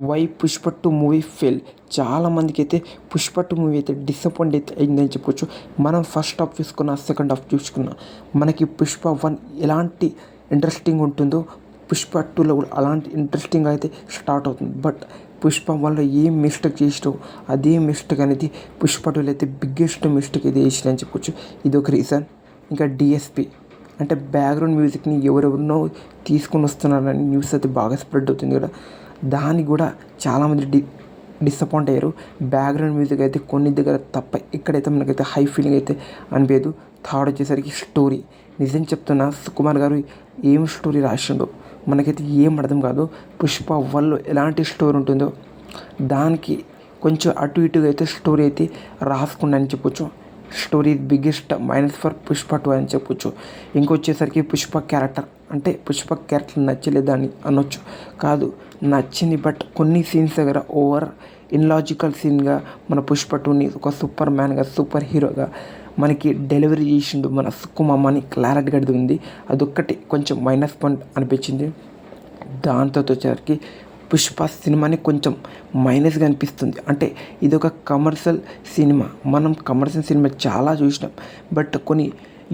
Why Pushpa 2 movie fail. చాలామందికి అయితే Pushpa 2 movie అయితే డిసప్పాయింట్ అయితే అయిందని చెప్పొచ్చు. మనం ఫస్ట్ హాఫ్ చూసుకున్న, సెకండ్ హాఫ్ చూసుకున్న, మనకి పుష్ప 1 ఎలాంటి ఇంట్రెస్టింగ్ ఉంటుందో పుష్ప 2లో కూడా అలాంటి ఇంట్రెస్టింగ్ అయితే స్టార్ట్ అవుతుంది. బట్ పుష్ప 1లో ఏం మిస్టేక్ చేసినావు అదే మిస్టేక్ అనేది పుష్ప 2లో అయితే బిగ్గెస్ట్ మిస్టేక్ అయితే చేసిరని చెప్పొచ్చు. ఇది ఒక రీజన్. ఇంకా డిఎస్పి అంటే బ్యాక్గ్రౌండ్ మ్యూజిక్ని ఎవరెవరినో తీసుకొని వస్తున్నారని న్యూస్ అయితే బాగా స్ప్రెడ్ అవుతుంది కదా, దానికి కూడా చాలామంది డిసప్పాయింట్ అయ్యారు. బ్యాక్గ్రౌండ్ మ్యూజిక్ అయితే కొన్ని దగ్గర తప్ప ఇక్కడైతే మనకైతే హై ఫీలింగ్ అయితే అనిపించదు. థర్డ్ వచ్చేసరికి స్టోరీ. నిజం చెప్తున్నా, సుకుమార్ గారు ఏం స్టోరీ రాసిండో మనకైతే ఏం అర్థం కాదు. పుష్ప 1లో ఎలాంటి స్టోరీ ఉంటుందో దానికి కొంచెం అటు ఇటుగా అయితే స్టోరీ అయితే రాసుకున్నాయని చెప్పొచ్చు. Story biggest minus for Pushpa 2 అని చెప్పొచ్చు. ఇంకొచ్చేసరికి పుష్ప క్యారెక్టర్ అంటే పుష్ప క్యారెక్టర్ నచ్చలేదని అనొచ్చు. కాదు, నచ్చింది. బట్ కొన్ని సీన్స్ దగ్గర ఓవర్ ఇన్లాజికల్ సీన్గా మన పుష్ప 2ని ఒక సూపర్ మ్యాన్గా, సూపర్ హీరోగా మనకి డెలివరీ చేసిండు మన సుకుమామని క్లారిటీగా ఉంది. అదొక్కటి కొంచెం మైనస్ పాయింట్ అనిపించింది. దాంతో వచ్చేసరికి పుష్ప సినిమాని కొంచెం మైనస్గా అనిపిస్తుంది. అంటే ఇది ఒక కమర్షియల్ సినిమా. మనం కమర్షియల్ సినిమా చాలా చూసినాం. బట్ కొన్ని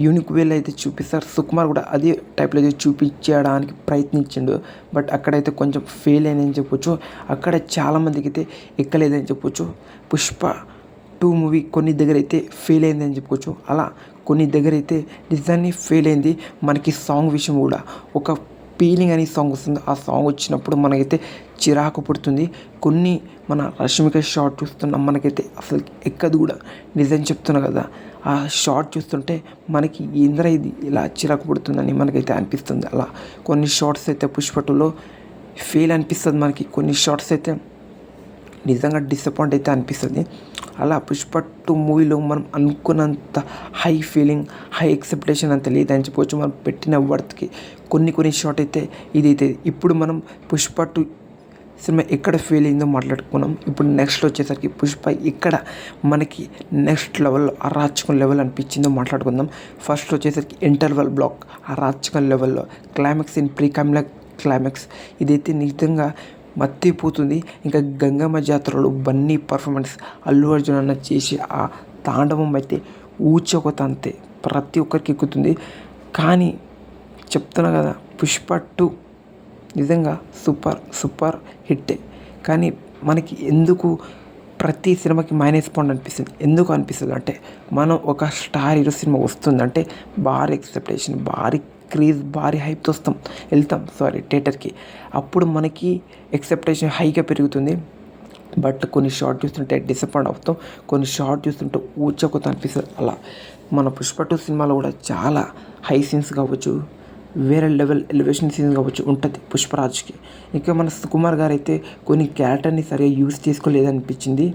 యూనిక్ వేలో అయితే చూపిస్తారు. సుకుమార్ కూడా అదే టైప్లో అయితే చూపించడానికి ప్రయత్నించిండు. బట్ అక్కడైతే కొంచెం ఫెయిల్ అయిందని చెప్పొచ్చు. అక్కడ చాలామందికి అయితే ఎక్కలేదని చెప్పొచ్చు. పుష్ప 2 మూవీ కొన్ని దగ్గర అయితే ఫెయిల్ అయిందని చెప్పుకోవచ్చు. అలా కొన్ని దగ్గర అయితే నిజాన్ని ఫెయిల్ అయింది. మనకి సాంగ్ విషయం కూడా ఒక ఫీలింగ్ అనే సాంగ్ వస్తుంది. ఆ సాంగ్ వచ్చినప్పుడు మనకైతే చిరాకు పుడుతుంది. కొన్ని మన రష్మిక షార్ట్ చూస్తున్నాం, మనకైతే అసలు ఎక్కదు కూడా. నిజం చెప్తున్నా కదా, ఆ షార్ట్ చూస్తుంటే మనకి ఏంద్రా ఇది ఇలా చిరాకు పుడుతుందని మనకైతే అనిపిస్తుంది. అలా కొన్ని షార్ట్స్ అయితే పుష్ప 2లో ఫెయిల్ అనిపిస్తుంది మనకి. కొన్ని షార్ట్స్ అయితే నిజంగా డిసప్పాయింట్ అయితే అనిపిస్తుంది. అలా పుష్ప 2 మూవీలో మనం అనుకున్నంత హై ఫీలింగ్, హై ఎక్స్పెక్టేషన్ అంత లేదని చెప్పవచ్చు. మనం పెట్టిన వర్త్కి కొన్ని షార్ట్ అయితే ఇదైతే. ఇప్పుడు మనం పుష్ప 2 సినిమా ఎక్కడ ఫెయిల్ అయిందో మాట్లాడుకున్నాం. ఇప్పుడు నెక్స్ట్ వచ్చేసరికి పుష్ప ఇక్కడ మనకి నెక్స్ట్ లెవెల్లో అరాచకం లెవెల్ అనిపించిందో మాట్లాడుకుందాం. ఫస్ట్ వచ్చేసరికి ఇంటర్వల్ బ్లాక్ అరాచకం లెవెల్లో క్లైమాక్స్ ఇన్ క్లైమాక్స్ ఇదైతే నిజంగా మత్తిపోతుంది. ఇంకా గంగమ్మ జాతరలో బన్నీ పర్ఫార్మెన్స్, అల్లు అర్జున్ అన్న చేసి ఆ తాండవం అయితే ఊచకొత అంతే ప్రతి ఒక్కరికి ఎక్కుతుంది. కానీ చెప్తున్నా కదా, పుష్ప 2 నిజంగా సూపర్ హిట్టే. కానీ మనకి ఎందుకు ప్రతి సినిమాకి మైనస్ పాయింట్ అనిపిస్తుంది? ఎందుకు అనిపిస్తుంది అంటే, మనం ఒక స్టార్ హీరో సినిమా వస్తుందంటే భారీ ఎక్స్పెక్టేషన్, భారీ క్రేజ్, భారీ హైప్తో వెళ్తాం థియేటర్కి. అప్పుడు మనకి ఎక్స్పెక్టేషన్ హైగా పెరుగుతుంది. బట్ కొన్ని షార్ట్ చూస్తుంటే డిసప్పాయింట్ అవుతాం, కొన్ని షార్ట్ చూస్తుంటే ఊచకొత అనిపిస్తుంది. అలా మన పుష్ప 2 సినిమాలో కూడా చాలా హై సీన్స్ కావచ్చు, వేరే లెవెల్ ఎలివేషన్ సీన్స్ కావచ్చు ఉంటుంది పుష్పరాజ్కి. ఇంకా మన సుకుమార్ గారు అయితే కొన్ని క్యారెక్టర్ని సరిగా యూజ్ చేసుకోలేదనిపించింది.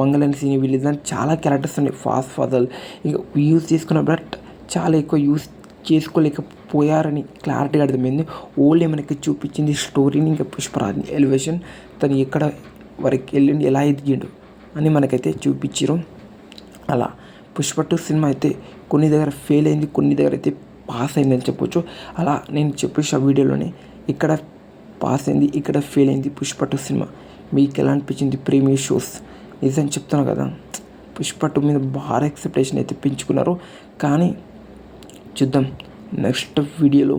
మంగళని సీన్ వీళ్ళని చాలా క్యారెక్టర్స్ ఉన్నాయి. ఫాదర్ ఇంకా యూజ్ చేసుకున్న, బట్ చాలా ఎక్కువ యూజ్ చేసుకోలేకపోయారని క్లారిటీగా అర్థమైంది. ఓన్లీ మనకి చూపించింది స్టోరీని, ఇంకా పుష్పరాజ్ని ఎలివేషన్, తను ఎక్కడ వరకు వెళ్ళిండి, ఎలా ఎదిగిండు అని మనకైతే చూపించారు. అలా పుష్ప 2 సినిమా అయితే కొన్ని దగ్గర ఫెయిల్ అయింది, కొన్ని దగ్గర అయితే పాస్ అయిందని చెప్పొచ్చు. అలా నేను చెప్పేసి ఆ వీడియోలోనే ఇక్కడ పాస్ అయింది, ఇక్కడ ఫెయిల్ అయింది పుష్ప 2 సినిమా. మీకు ఎలా అనిపించింది ప్రీమియర్ షోస్? నిజం చెప్తున్నా కదా, పుష్ప 2 మీద భారీ ఎక్స్పెక్టేషన్ అయితే పెంచుకున్నారు. కానీ చూద్దాం నెక్స్ట్ వీడియోలో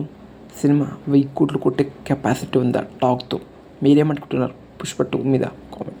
సినిమా 1000 కోట్లు కొట్టే కెపాసిటీ ఉందా టాక్తో? మీరేమనుకుంటున్నారు పుష్ప 2 మీద? కామెంట్.